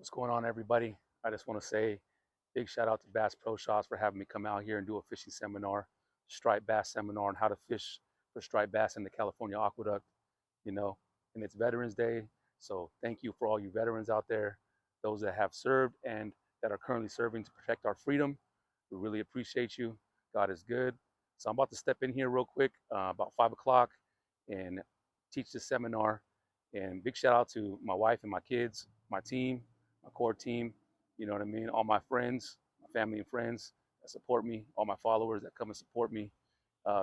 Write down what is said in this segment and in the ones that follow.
What's going on, everybody? I just want to say big shout out to Bass Pro Shops for having me come out here and do a fishing seminar, striped bass seminar on how to fish for striped bass in the California Aqueduct, you know, and it's Veterans Day. So thank you for all you veterans out there, those that have served and that are currently serving to protect our freedom. We really appreciate you. God is good. So I'm about to step in here real quick, about 5 o'clock, and teach this seminar. And big shout out to my wife and my kids, my team, my core team, you know what I mean? All my friends, my family and friends that support me, all my followers that come and support me.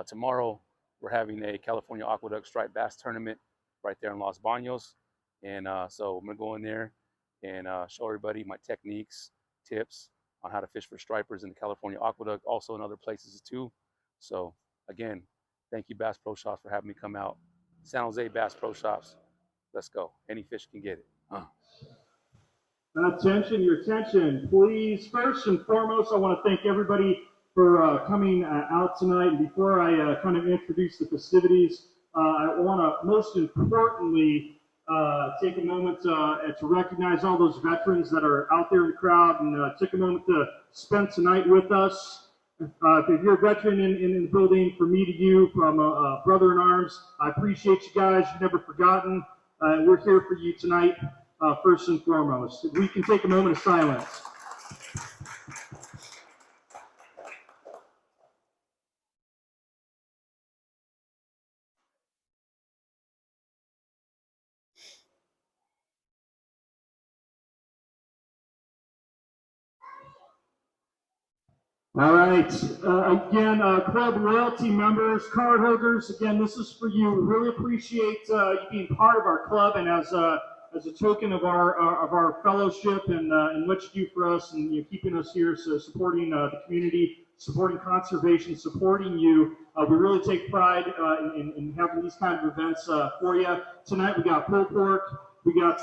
Tomorrow, we're having a California Aqueduct striped bass tournament right there in Los Baños. And so I'm gonna go in there and show everybody my techniques, tips on how to fish for stripers in the California Aqueduct, also in other places too. So again, thank you Bass Pro Shops for having me come out. San Jose Bass Pro Shops, let's go. Any fish can get it. Attention, your attention, please. First and foremost, I want to thank everybody for coming out tonight. And before I kind of introduce the festivities, I want to most importantly take a moment to recognize all those veterans that are out there in the crowd and take a moment to spend tonight with us. If you're a veteran in the building, from me to you, from Brother in Arms, I appreciate you guys. You've never forgotten. We're here for you tonight. First and foremost, if we can take a moment of silence. All right. Again, club loyalty members, card holders. Again, this is for you. We really appreciate you being part of our club, and as a token of our fellowship and what you do for us, and keeping us here, so supporting the community, supporting conservation, supporting you. We really take pride in having these kind of events for you. Tonight we got pulled pork. We got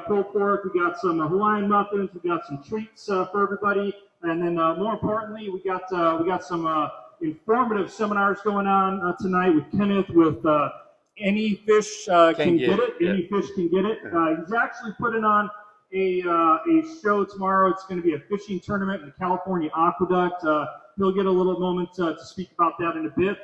pulled pork. We got some Hawaiian muffins. We got some treats for everybody. And then, more importantly, we got some informative seminars going on tonight with Kenneth. With any fish can get it. Yeah. Any fish can get it. He's actually putting on a show tomorrow. It's going to be a fishing tournament in the California Aqueduct. He'll get a little moment to speak about that in a bit.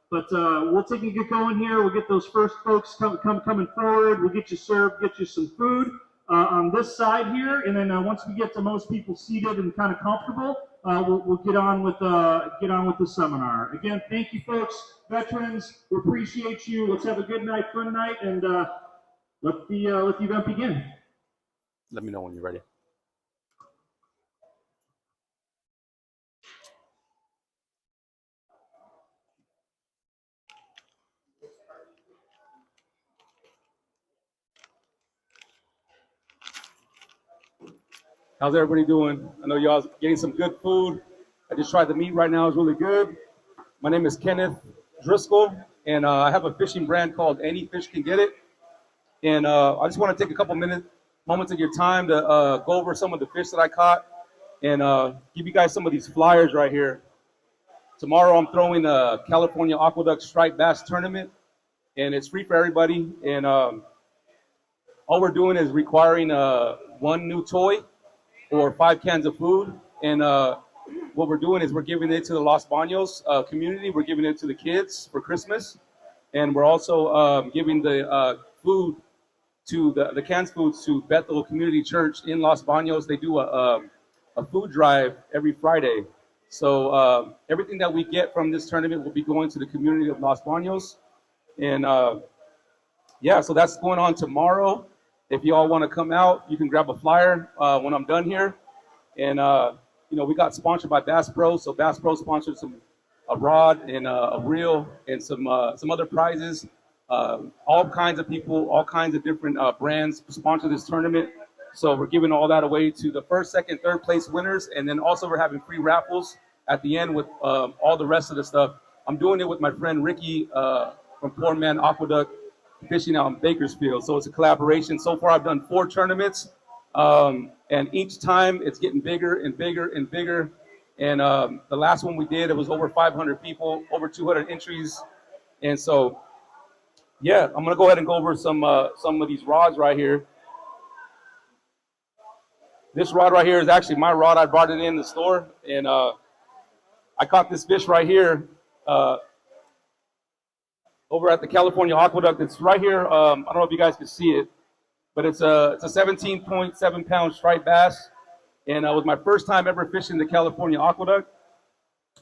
But we'll take and get going here. We'll get those first folks coming forward. We'll get you served, get you some food. On this side here, and then once we get to most people seated and kind of comfortable, we'll get on with the seminar. Again, thank you, folks, veterans. We appreciate you. Let's have a good night, fun night, and let the event begin. Let me know when you're ready. How's everybody doing? I know y'all getting some good food. I just tried the meat right now. It's really good. My name is Kenneth Driscoll, and I have a fishing brand called Any Fish Can Get It. And I just want to take a couple moments of your time to go over some of the fish that I caught and give you guys some of these flyers right here. Tomorrow I'm throwing a California Aqueduct striped bass tournament, and it's free for everybody. And all we're doing is requiring one new toy or 5 cans of food. And what we're doing is we're giving it to the Los Baños community. We're giving it to the kids for Christmas. And we're also giving the food to the canned foods to Bethel Community Church in Los Baños. They do a food drive every Friday. So everything that we get from this tournament will be going to the community of Los Baños. And yeah, so that's going on tomorrow. If you all want to come out, you can grab a flyer when I'm done here. And, you know, we got sponsored by Bass Pro. So Bass Pro sponsored a rod and a reel and some other prizes. All kinds of people, all kinds of different brands sponsor this tournament. So we're giving all that away to the first, second, third place winners. And then also we're having free raffles at the end with all the rest of the stuff. I'm doing it with my friend Ricky from Poor Man Aqueduct fishing out in Bakersfield. So it's a collaboration. So far I've done 4 tournaments, and each time it's getting bigger and bigger and bigger. And the last one we did, it was over 500 people, over 200 entries. And so, yeah, I'm gonna go ahead and go over some of these rods right here. This rod right here is actually my rod. I brought it in the store, and I caught this fish right here uh, over at the California Aqueduct. It's right here. I don't know if you guys can see it, but it's a 17.7 pound striped bass, and it was my first time ever fishing the California Aqueduct.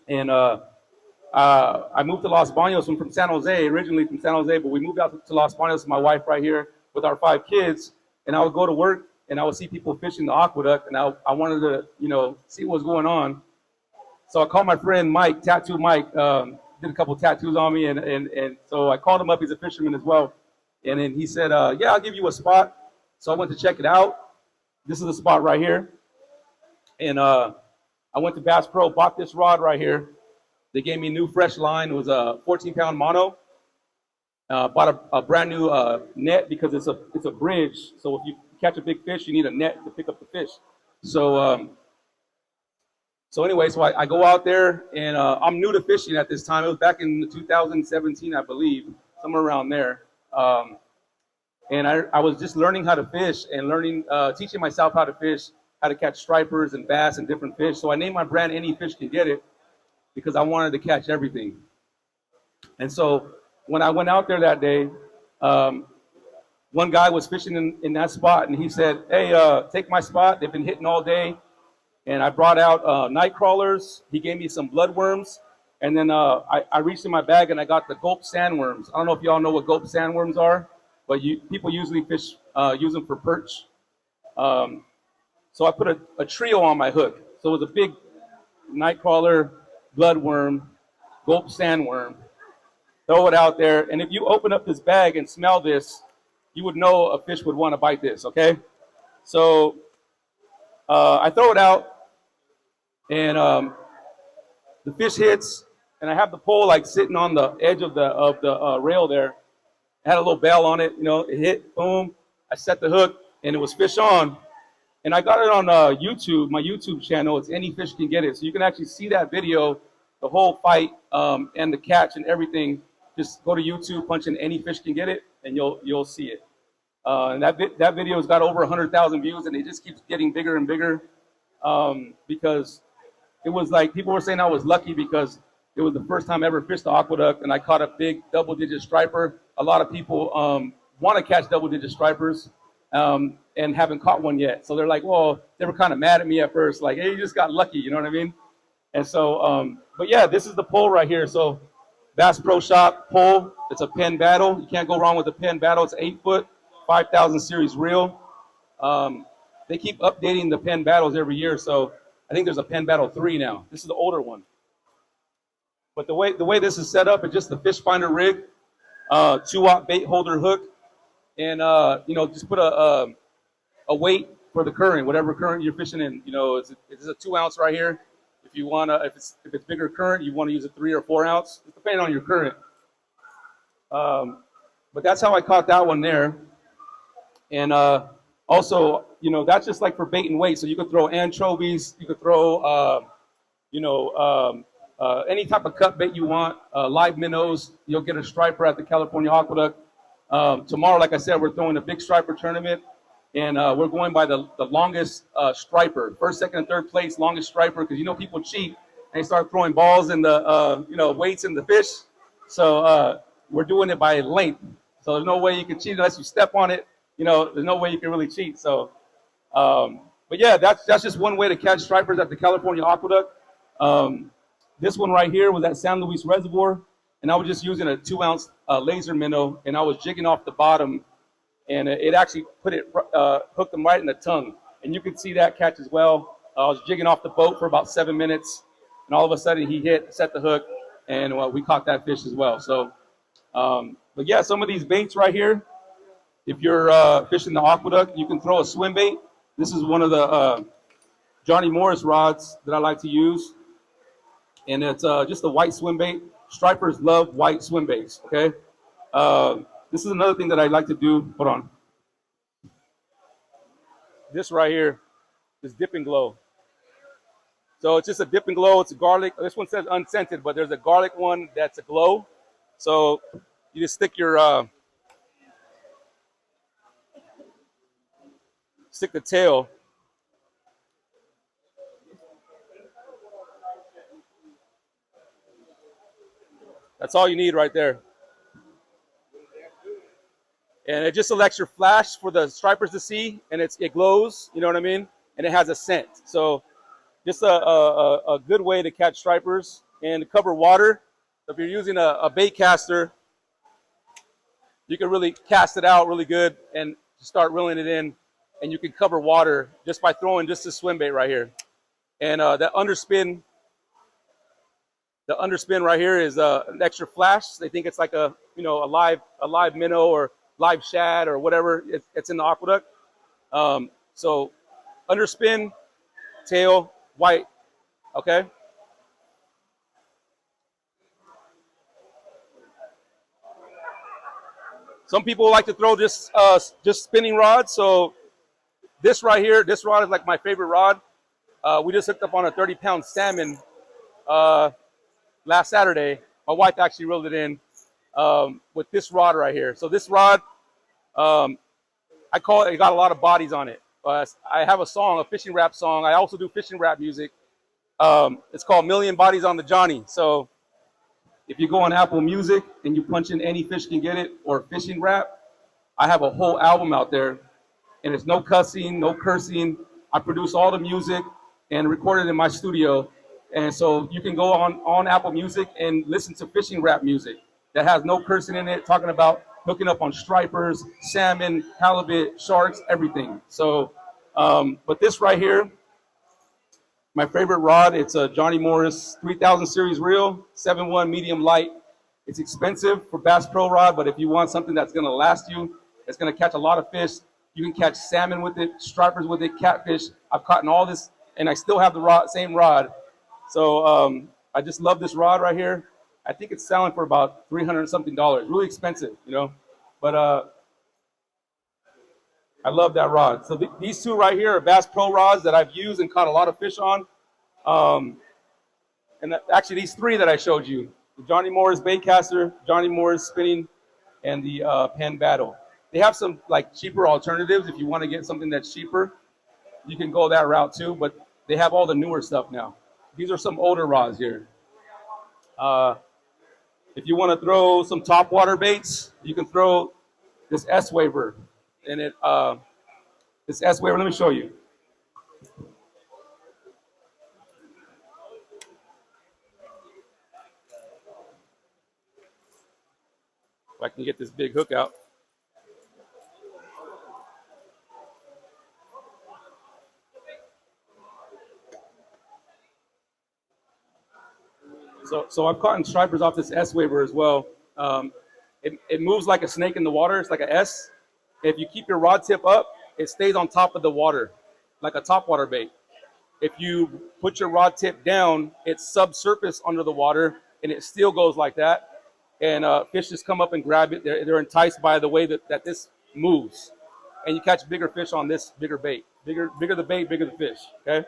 And I moved to Los Banos. I'm from San Jose, originally from San Jose, but we moved out to Los Banos with my wife right here with our 5 kids. And I would go to work and I would see people fishing the aqueduct, and I wanted to, see what was going on. So I called my friend Mike, Tattoo Mike, did a couple tattoos on me, and so I called him up. He's a fisherman as well. And then he said, yeah, I'll give you a spot. So I went to check it out. This is the spot right here. And I went to Bass Pro, bought this rod right here. They gave me a new fresh line. It was a 14-pound mono. Bought a brand new net because it's a bridge. So if you catch a big fish, you need a net to pick up the fish. So anyway, so I go out there, and I'm new to fishing at this time. It was back in 2017, I believe, somewhere around there. And I was just learning how to fish and teaching myself how to fish, how to catch stripers and bass and different fish. So I named my brand Any Fish Can Get It because I wanted to catch everything. And so when I went out there that day, one guy was fishing in that spot, and he said, hey, take my spot. They've been hitting all day. And I brought out night crawlers. He gave me some bloodworms. And then I reached in my bag and I got the gulp sandworms. I don't know if y'all know what gulp sandworms are, but people usually use them for perch. So I put a trio on my hook. So it was a big night crawler, bloodworm, gulp sandworm. Throw it out there. And if you open up this bag and smell this, you would know a fish would want to bite this, okay? So I throw it out, and the fish hits, and I have the pole like sitting on the edge of the rail there. It had a little bell on it, it hit, boom. I set the hook, and it was fish on. And I got it on YouTube, my YouTube channel. It's Any Fish Can Get It. So you can actually see that video, the whole fight, and the catch and everything. Just go to YouTube, punch in Any Fish Can Get It, and you'll see it. And that video's got over 100,000 views, and it just keeps getting bigger and bigger, because it was like people were saying I was lucky because it was the first time I ever fished the aqueduct, and I caught a big double-digit striper. A lot of people want to catch double-digit stripers and haven't caught one yet. So they're like, well, they were kind of mad at me at first, like, hey, you just got lucky, you know what I mean? And so, but yeah, this is the pole right here. So Bass Pro Shop pole. It's a Penn Battle. You can't go wrong with a Penn Battle. It's 8 foot. 5,000 series reel. They keep updating the Penn Battles every year, so I think there's a Penn Battle 3 now. This is the older one. But the way this is set up, it's just the fish finder rig, 2-aught bait holder hook, and just put a weight for the current, whatever current you're fishing in. It's a 2 ounce right here. If you wanna, if it's bigger current, you want to use a 3 or 4 ounce, depending on your current. But that's how I caught that one there. And also, that's just like for bait and weight. So you could throw anchovies, you could throw, any type of cut bait you want, live minnows. You'll get a striper at the California Aqueduct. Tomorrow, like I said, we're throwing a big striper tournament, and we're going by the longest striper. First, second, and third place, longest striper, because people cheat and they start throwing balls in the, weights in the fish. So we're doing it by length. So there's no way you can cheat unless you step on it. There's no way you can really cheat. So, but yeah, that's just one way to catch stripers at the California Aqueduct. This one right here was at San Luis Reservoir, and I was just using a 2 ounce laser minnow, and I was jigging off the bottom, and it actually hooked them right in the tongue. And you can see that catch as well. I was jigging off the boat for about 7 minutes, and all of a sudden he set the hook, and we caught that fish as well. So, but yeah, some of these baits right here, if you're fishing the aqueduct, you can throw a swim bait. This is one of the Johnny Morris rods that I like to use. And it's just a white swim bait. Stripers love white swim baits, okay? This is another thing that I like to do. Hold on. This right here is Dip and Glow. So it's just a Dip and Glow. It's a garlic. This one says unscented, but there's a garlic one that's a glow. So you just stick the tail That's all you need right there. And it just selects your flash for the stripers to see, and it glows, you know what I mean? And it has a scent. So just a good way to catch stripers and cover water. If you're using a bait caster, you can really cast it out really good and start reeling it in, and you can cover water just by throwing just this swim bait right here. And that underspin, the underspin right here is an extra flash. They think it's like a live minnow or live shad or whatever. It's in the aqueduct. So underspin, tail, white. Okay. Some people like to throw just spinning rods. So this right here, this rod is like my favorite rod. We just hooked up on a 30-pound salmon last Saturday. My wife actually reeled it in with this rod right here. So this rod, I call it got a lot of bodies on it. I have a song, a fishing rap song. I also do fishing rap music. It's called Million Bodies on the Johnny. So if you go on Apple Music and you punch in Any Fish Can Get It or fishing rap, I have a whole album out there. And it's no cussing, no cursing. I produce all the music and record it in my studio. And so you can go on Apple Music and listen to fishing rap music that has no cursing in it, talking about hooking up on stripers, salmon, halibut, sharks, everything. So, but this right here, my favorite rod, it's a Johnny Morris 3000 series reel, 7-1 medium light. It's expensive for Bass Pro rod, but if you want something that's gonna last you, it's gonna catch a lot of fish, you can catch salmon with it, stripers with it, catfish. I've caught in all this, and I still have the same rod. So I just love this rod right here. I think it's selling for about $300 something, really expensive, you know. But I love that rod. So these two right here are Bass Pro rods that I've used and caught a lot of fish on. And actually these three that I showed you, the Johnny Morris Baitcaster, Johnny Morris Spinning, and the Penn Battle. They have some like cheaper alternatives. If you want to get something that's cheaper, you can go that route too, but they have all the newer stuff now. These are some older rods here. If you want to throw some topwater baits, you can throw this S-Waver. And this S-Waver, let me show you. If I can get this big hook out. So I've caught stripers off this S-Waver as well. It moves like a snake in the water. It's like an S. If you keep your rod tip up, it stays on top of the water, like a topwater bait. If you put your rod tip down, it's subsurface under the water, and it still goes like that. And fish just come up and grab it. They're enticed by the way that this moves. And you catch bigger fish on this bigger bait. Bigger the bait, bigger the fish, okay?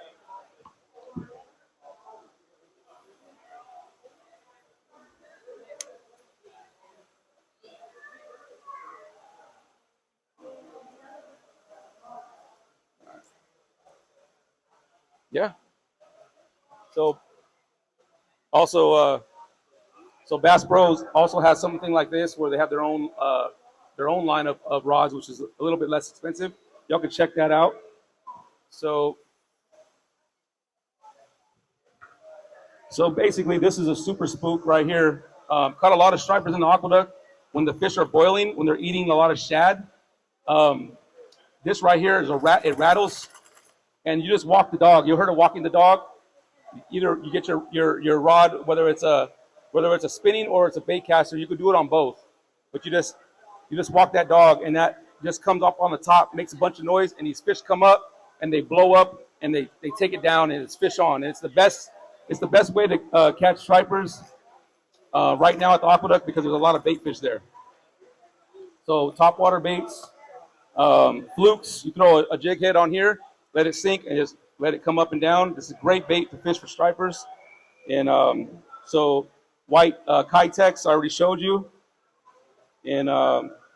Yeah. So also, so Bass Pros also has something like this where they have their own line of rods, which is a little bit less expensive. Y'all can check that out. So basically, this is a super spook right here. Caught a lot of stripers in the aqueduct when the fish are boiling, when they're eating a lot of shad. This right here is it rattles. And you just walk the dog. You heard of walking the dog? Either you get your rod, whether it's a spinning or it's a bait caster, you could do it on both. But you just walk that dog, and that just comes up on the top, makes a bunch of noise, and these fish come up and they blow up and they take it down, and it's fish on. And it's the best way to catch stripers right now at the aqueduct because there's a lot of bait fish there. So topwater baits, flukes. You throw a jig head on here. Let it sink and just let it come up and down. This is a great bait to fish for stripers. And so white Kitex, I already showed you. And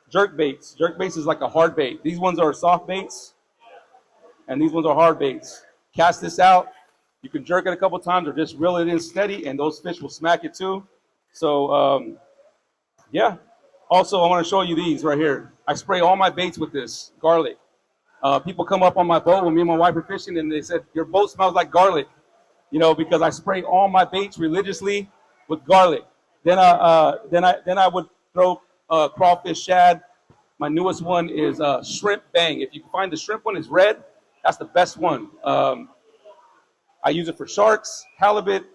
jerk baits. Jerk baits is like a hard bait. These ones are soft baits, and these ones are hard baits. Cast this out. You can jerk it a couple times or just reel it in steady, and those fish will smack it too. So yeah. Also, I want to show you these right here. I spray all my baits with this garlic. People come up on my boat when me and my wife are fishing, and they said, "Your boat smells like garlic," because I spray all my baits religiously with garlic. Then I would throw crawfish, shad. My newest one is shrimp bang. If you can find the shrimp one, it's red. That's the best one. I use it for sharks, halibut,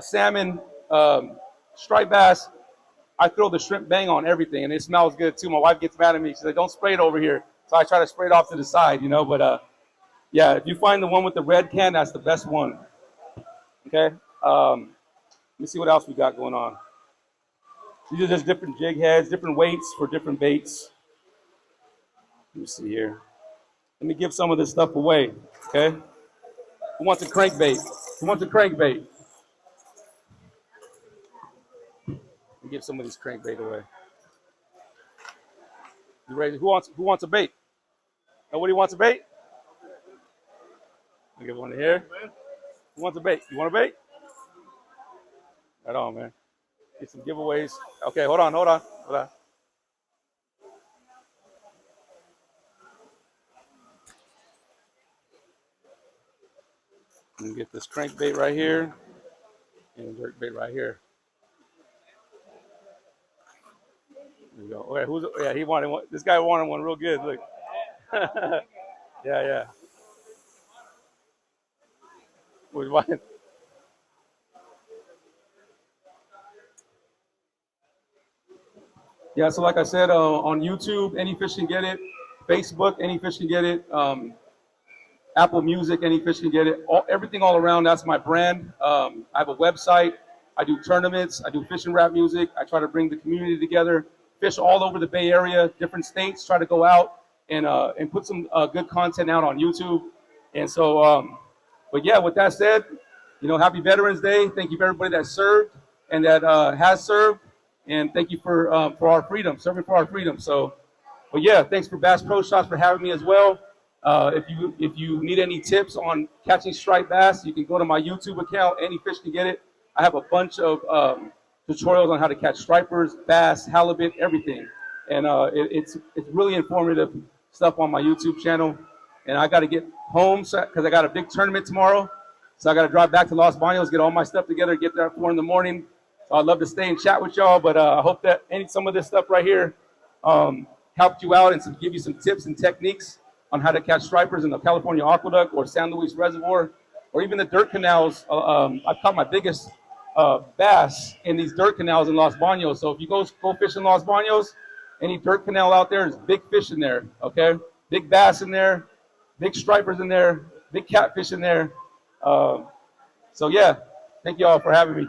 salmon, striped bass. I throw the shrimp bang on everything, and it smells good too. My wife gets mad at me. She said, "Don't spray it over here." So I try to spray it off to the side, But yeah, if you find the one with the red can, that's the best one. Okay. Let me see what else we got going on. These are just different jig heads, different weights for different baits. Let me see here. Let me give some of this stuff away. Okay. Who wants a crankbait? Who wants a crankbait? Let me give some of these crankbait away. You ready? Who wants a bait? Nobody wants a bait? I'll give one to here. Who wants a bait? You want a bait? Right on, man. Get some giveaways. Okay, hold on. Let me get this crankbait right here and jerk bait right here. There we go. Okay, he wanted one. This guy wanted one real good. Look. Yeah. Who's buying? Yeah, so like I said, on YouTube, Any Fish Can Get It. Facebook, Any Fish Can Get It. Apple Music, Any Fish Can Get It. Everything all around, that's my brand. I have a website. I do tournaments. I do fishing rap music. I try to bring the community together. Fish all over the Bay Area, different states. Try to go out and put some good content out on YouTube. And so, but yeah, with that said, happy Veterans Day. Thank you for everybody that served and that has served. And thank you for our freedom, serving for our freedom. So, but yeah, thanks for Bass Pro Shops for having me as well. If you need any tips on catching striped bass, you can go to my YouTube account, Any Fish Can Get It. I have a bunch of tutorials on how to catch stripers, bass, halibut, everything. And it's really informative stuff on my YouTube channel. And I got to get home because I got a big tournament tomorrow. So I got to drive back to Los Banos, get all my stuff together, get there at 4 a.m. So I'd love to stay and chat with y'all, but I hope that some of this stuff right here helped you out and give you some tips and techniques on how to catch stripers in the California Aqueduct or San Luis Reservoir, or even the dirt canals. I've caught my biggest bass in these dirt canals in Los Banos. So if you go fish in Los Banos, any dirt canal out there, there's big fish in there, okay? Big bass in there, big stripers in there, big catfish in there. So yeah, thank you all for having me.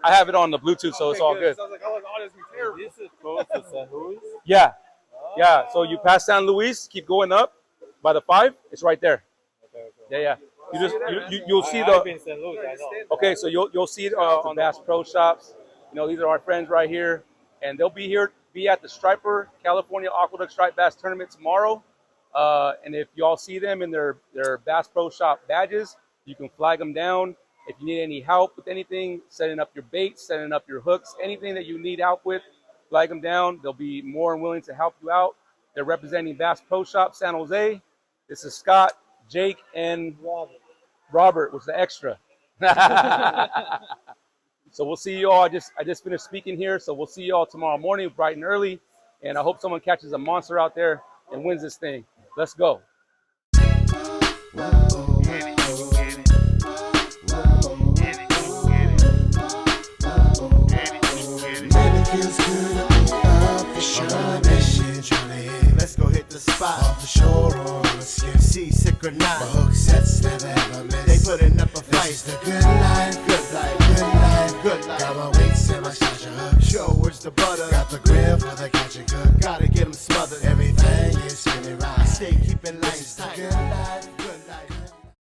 I have it on the Bluetooth, so it's all good. Sounds like, oh, this is terrible. This is close to San Luis? Yeah. Yeah. So you pass San Luis, keep going up by the 5. It's right there. Okay. Yeah. You'll see the. I've been in San Luis, I know. Okay, so you'll see it on Bass Pro Shops. These are our friends right here, and they'll be at the Striper California Aqueduct Striped Bass Tournament tomorrow. And if y'all see them in their Bass Pro Shop badges, you can flag them down. If you need any help with anything, setting up your baits, setting up your hooks, anything that you need help with, flag them down. They'll be more than willing to help you out. They're representing Bass Pro Shop San Jose. This is Scott, Jake, and Robert was the extra. So we'll see you all. I just finished speaking here, so we'll see you all tomorrow morning, bright and early. And I hope someone catches a monster out there and wins this thing. Let's go. Feels good up the shore. Let's go hit the spot off the shore on the skin. Seasick or not, my hook sets never ever miss. They putting up a fight. This is the good life, good life, good life, good life. Got my weights and my shot your hook. Show where's the butter. Got the grill for the catch and cook. Gotta